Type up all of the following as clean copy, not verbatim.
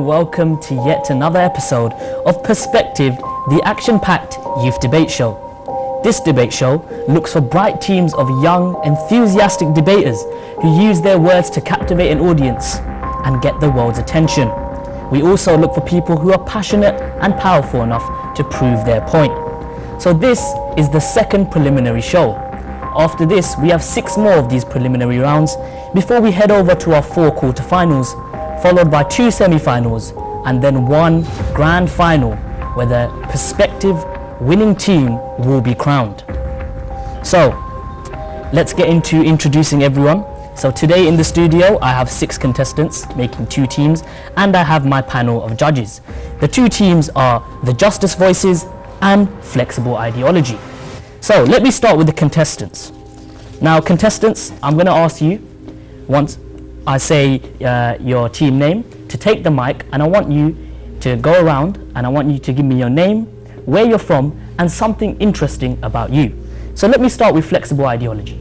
and welcome to yet another episode of Perspective, the action-packed youth debate show. This debate show looks for bright teams of young, enthusiastic debaters who use their words to captivate an audience and get the world's attention. We also look for people who are passionate and powerful enough to prove their point. So this is the second preliminary show. After this, we have 6 more of these preliminary rounds before we head over to our 4 quarterfinals, followed by 2 semi-finals and then 1 grand final where the prospective winning team will be crowned. So let's get into introducing everyone. So today in the studio I have 6 contestants making 2 teams, and I have my panel of judges. The 2 teams are the Justice Voices and Flexible Ideology. So let me start with the contestants. Now contestants, I'm going to ask you, once I say your team name, to take the mic, and I want you to go around and I want you to give me your name, where you're from, and something interesting about you. So let me start with Flexible Ideology.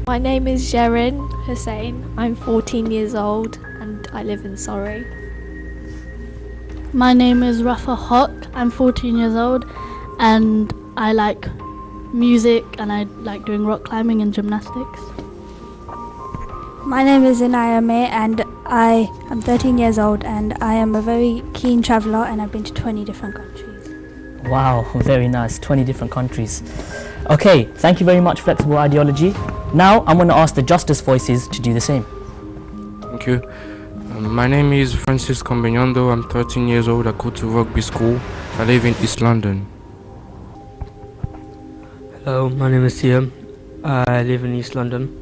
My name is Jerin Hussain. I'm 14 years old and I live in Surrey. My name is Rafa Hot. I'm 14 years old and I like music and I like doing rock climbing and gymnastics. My name is Inaya May and I am 13 years old and I am a very keen traveller and I've been to 20 different countries. Wow, very nice, 20 different countries. Okay, thank you very much, Flexible Ideology. Now I'm going to ask the Justice Voices to do the same. Thank you. My name is Francis Combenyando. I'm 13 years old. I go to rugby school. I live in East London. Hello, my name is Siam. I live in East London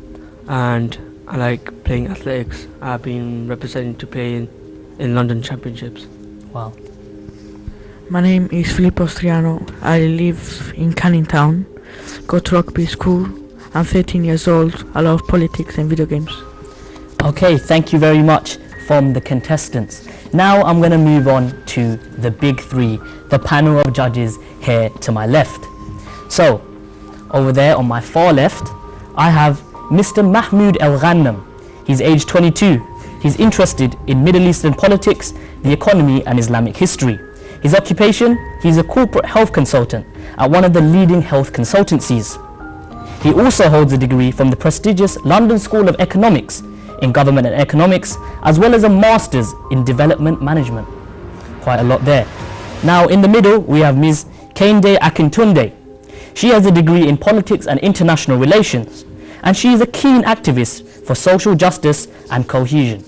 and I like playing athletics. I've been representing to play in London Championships. Wow. My name is Filippo Striano. I live in Canning Town, go to rugby school. I'm 13 years old. I love politics and video games. Okay, thank you very much from the contestants. Now I'm going to move on to the big 3, the panel of judges here to my left. So, over there on my far left, I have Mr. Mahmoud El Ghannam. He's aged 22. He's interested in Middle Eastern politics, the economy and Islamic history. His occupation, he's a corporate health consultant at one of the leading health consultancies. He also holds a degree from the prestigious London School of Economics in Government and Economics, as well as a Master's in Development Management. Quite a lot there. Now in the middle we have Ms. Kehinde Akintunde. She has a degree in Politics and International Relations, and she is a keen activist for social justice and cohesion.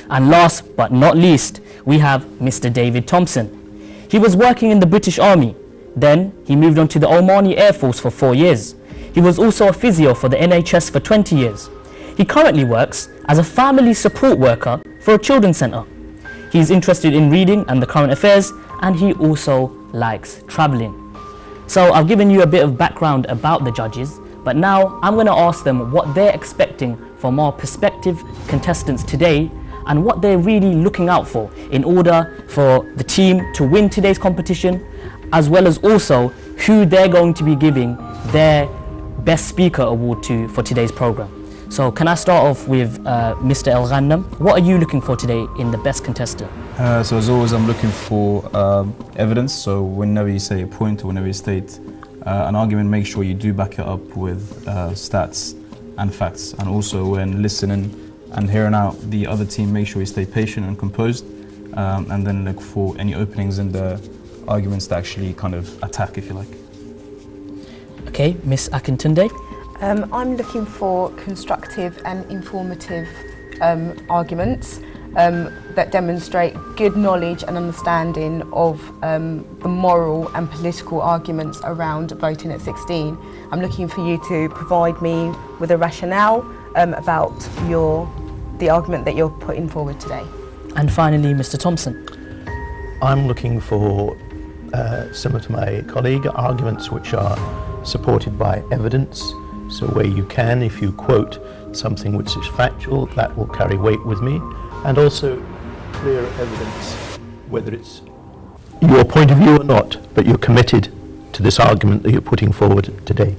And last but not least, we have Mr. David Thompson. He was working in the British Army, then he moved on to the Omani Air Force for 4 years. He was also a physio for the NHS for 20 years. He currently works as a family support worker for a children's centre. He is interested in reading and the current affairs, and he also likes travelling. So I've given you a bit of background about the judges, but now I'm going to ask them what they're expecting from our prospective contestants today and what they're really looking out for in order for the team to win today's competition, as well as also who they're going to be giving their Best Speaker Award to for today's programme. So can I start off with Mr. El Ghannam? What are you looking for today in the best contestant? So as always, I'm looking for evidence. So whenever you say a point or whenever you state an argument, make sure you do back it up with stats and facts. And also when listening and hearing out the other team, make sure you stay patient and composed, and then look for any openings in the arguments to actually kind of attack, if you like. Okay, Miss Akintunde? I'm looking for constructive and informative arguments that demonstrate good knowledge and understanding of the moral and political arguments around voting at 16. I'm looking for you to provide me with a rationale about the argument that you're putting forward today. And finally, Mr. Thompson. I'm looking for, similar to my colleague, arguments which are supported by evidence. So where you can, if you quote something which is factual, that will carry weight with me. And also clear evidence, whether it's your point of view or not, but you're committed to this argument that you're putting forward today.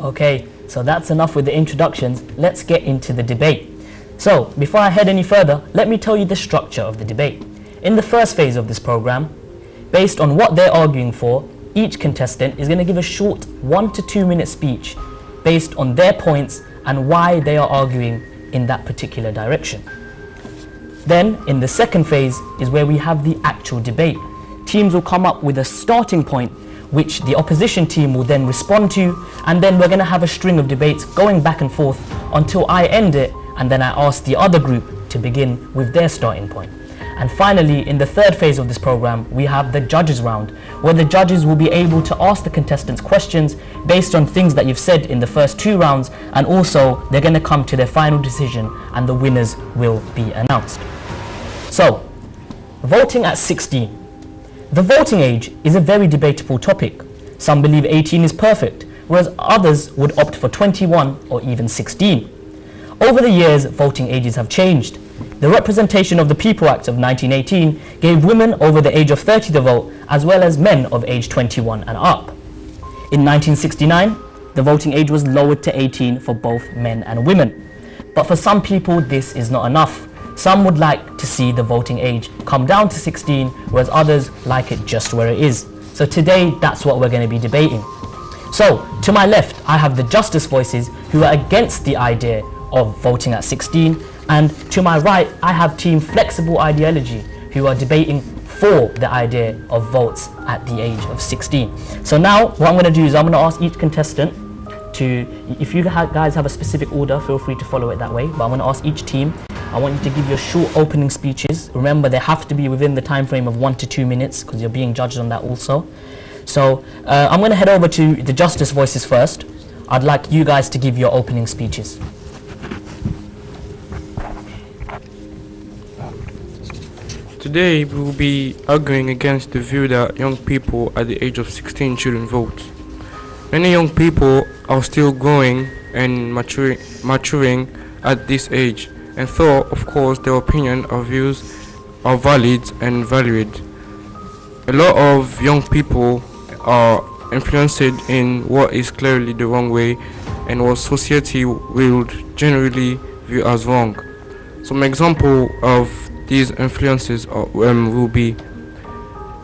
Okay, so that's enough with the introductions. Let's get into the debate. So, before I head any further, let me tell you the structure of the debate. In the first phase of this program, based on what they're arguing for, each contestant is going to give a short 1 to 2 minute speech based on their points and why they are arguing in that particular direction. Then, in the second phase is where we have the actual debate. Teams will come up with a starting point which the opposition team will then respond to, and then we're going to have a string of debates going back and forth until I end it, and then I ask the other group to begin with their starting point. And finally, in the third phase of this program, we have the judges round, where the judges will be able to ask the contestants questions based on things that you've said in the first 2 rounds, and also they're going to come to their final decision and the winners will be announced. So, voting at 16. The voting age is a very debatable topic. Some believe 18 is perfect, whereas others would opt for 21 or even 16. Over the years, voting ages have changed. The Representation of the People Act of 1918 gave women over the age of 30 to vote, as well as men of age 21 and up. In 1969, the voting age was lowered to 18 for both men and women. But for some people, this is not enough. Some would like to see the voting age come down to 16, whereas others like it just where it is. So today, that's what we're going to be debating. So, to my left, I have the Justice Voices, who are against the idea of voting at 16, and to my right, I have Team Flexible Ideology, who are debating for the idea of votes at the age of 16. So now, what I'm going to do is I'm going to ask each contestant to, if you guys have a specific order, feel free to follow it that way, but I'm going to ask each team, I want you to give your short opening speeches. Remember, they have to be within the time frame of 1 to 2 minutes, because you're being judged on that also. So, I'm going to head over to the Justice Voices first. I'd like you guys to give your opening speeches. Today we will be arguing against the view that young people at the age of 16 shouldn't vote. Many young people are still growing and maturing at this age, and though of course their opinion or views are valid and valued, a lot of young people are influenced in what is clearly the wrong way and what society will generally view as wrong. Some example of these influences will be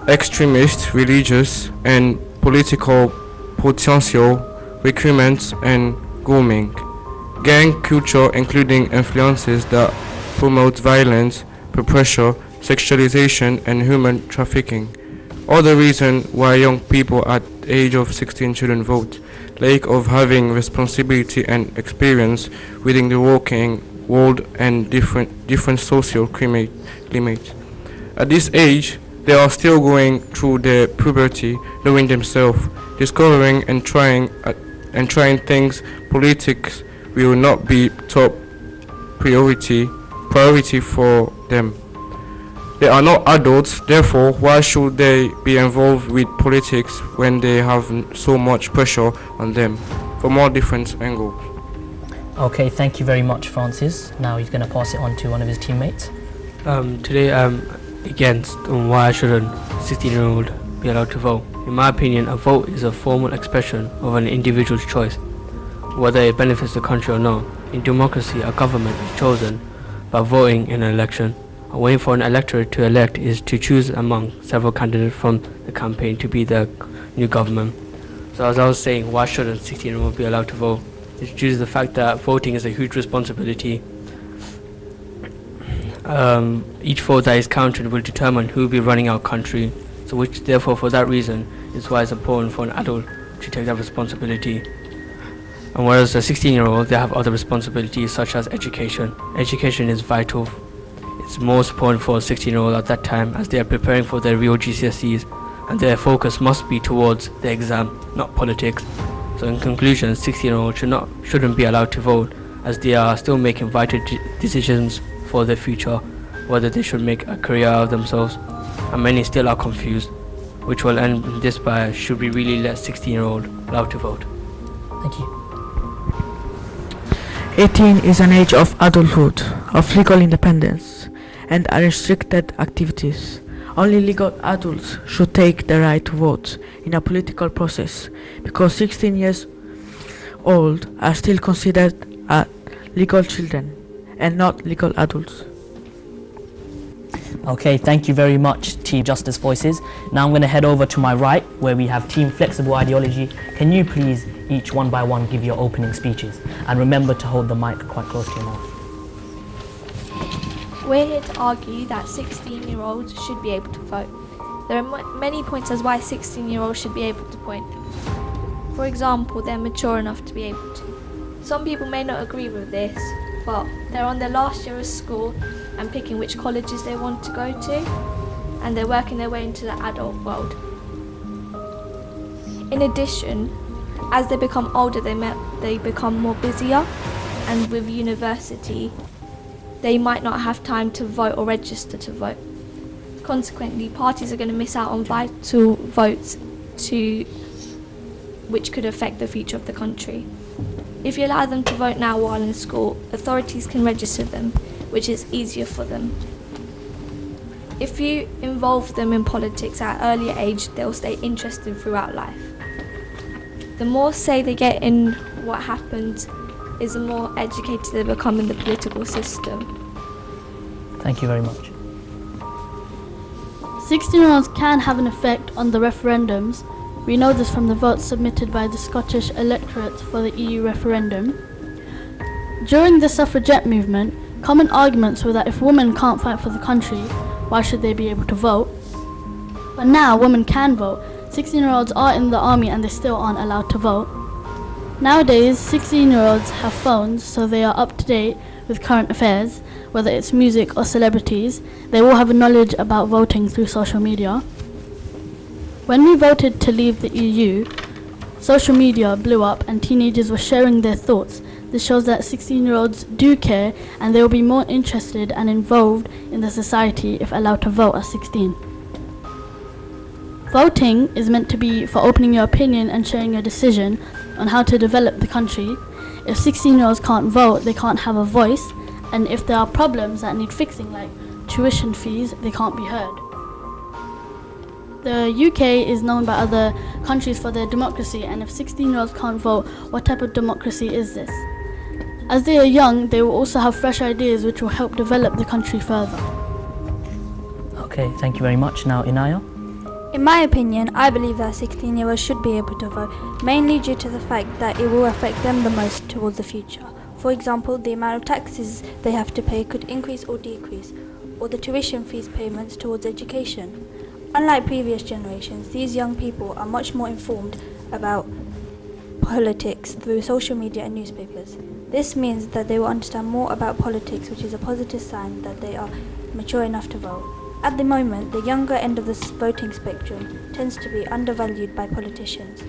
extremist, religious, and political potential, recruitment, and grooming. Gang culture, including influences that promote violence, peer pressure, sexualization, and human trafficking. Other reason why young people at the age of 16 shouldn't vote: lack of having responsibility and experience within the working world and different social climate. At this age, they are still going through their puberty, knowing themselves, discovering and trying things. Politics will not be top priority for them. They are not adults, therefore why should they be involved with politics when they have so much pressure on them from all different angles? Okay, thank you very much, Francis. Now he's going to pass it on to one of his teammates. Today I'm against why shouldn't 16-year-old be allowed to vote. In my opinion, a vote is a formal expression of an individual's choice, whether it benefits the country or not. In democracy, a government is chosen by voting in an election. A way for an electorate to elect is to choose among several candidates from the campaign to be the new government. So as I was saying, why shouldn't 16-year-olds be allowed to vote? It's due to the fact that voting is a huge responsibility. Each vote that is counted will determine who will be running our country. So therefore, for that reason, is why it's important for an adult to take that responsibility. And whereas a 16-year-old, they have other responsibilities such as education. Education is vital. It's most important for a 16-year-old at that time, as they are preparing for their real GCSEs, and their focus must be towards the exam, not politics. So in conclusion, 16-year-olds shouldn't be allowed to vote, as they are still making vital decisions for their future, whether they should make a career out of themselves, and many still are confused, which will end in this by, should we really let 16-year-olds allowed to vote? Thank you. 18 is an age of adulthood, of legal independence, and unrestricted activities. Only legal adults should take the right to vote in a political process, because 16 years old are still considered legal children, and not legal adults. Okay, thank you very much, Team Justice Voices. Now I'm going to head over to my right, where we have Team Flexible Ideology. Can you please, each one by one, give your opening speeches? And remember to hold the mic quite close to your mouth. We're here to argue that 16-year-olds should be able to vote. There are many points as why 16-year-olds should be able to vote. For example, they're mature enough to be able to. Some people may not agree with this, but they're on their last year of school and picking which colleges they want to go to, and they're working their way into the adult world. In addition, as they become older, they become more busier, and with university, they might not have time to vote or register to vote. Consequently, parties are going to miss out on vital votes which could affect the future of the country. If you allow them to vote now while in school, authorities can register them, which is easier for them. If you involve them in politics at an earlier age, they'll stay interested throughout life. The more say they get in what happens, is the more educated they become in the political system. Thank you very much. 16-year-olds can have an effect on the referendums. We know this from the votes submitted by the Scottish electorate for the EU referendum. During the suffragette movement, common arguments were that if women can't fight for the country, why should they be able to vote? But now women can vote. 16-year-olds are in the army and they still aren't allowed to vote. Nowadays, 16-year-olds have phones, so they are up to date with current affairs, whether it's music or celebrities. They all have a knowledge about voting through social media. When we voted to leave the EU, social media blew up and teenagers were sharing their thoughts. This shows that 16-year-olds do care and they will be more interested and involved in the society if allowed to vote at 16. Voting is meant to be for opening your opinion and sharing your decision on how to develop the country. If 16-year-olds can't vote, they can't have a voice, and if there are problems that need fixing, like tuition fees, they can't be heard. The UK is known by other countries for their democracy, and if 16-year-olds can't vote, what type of democracy is this? As they are young, they will also have fresh ideas which will help develop the country further. Okay, thank you very much. Now, Inaya. In my opinion, I believe that 16-year-olds should be able to vote, mainly due to the fact that it will affect them the most towards the future. For example, the amount of taxes they have to pay could increase or decrease, or the tuition fees payments towards education. Unlike previous generations, these young people are much more informed about politics through social media and newspapers. This means that they will understand more about politics, which is a positive sign that they are mature enough to vote. At the moment, the younger end of the voting spectrum tends to be undervalued by politicians.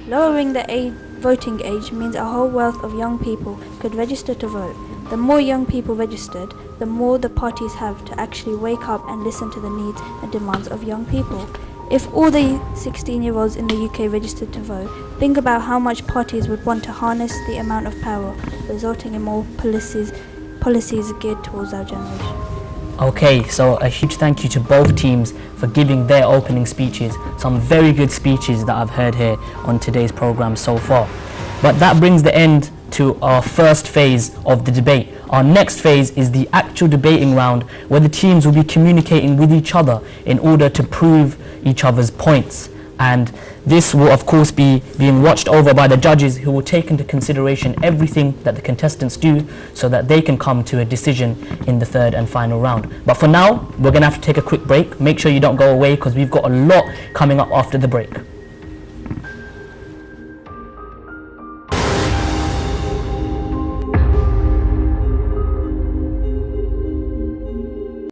Lowering the voting age means a whole wealth of young people could register to vote. The more young people registered, the more the parties have to actually wake up and listen to the needs and demands of young people. If all the 16-year-olds in the UK registered to vote, think about how much parties would want to harness the amount of power, resulting in more policies geared towards our generation. Okay, so a huge thank you to both teams for giving their opening speeches. Some very good speeches that I've heard here on today's program so far. But that brings the end to our first phase of the debate. Our next phase is the actual debating round, where the teams will be communicating with each other in order to prove each other's points. And this will of course be being watched over by the judges, who will take into consideration everything that the contestants do so that they can come to a decision in the third and final round. But for now, we're going to have to take a quick break. Make sure you don't go away because we've got a lot coming up after the break.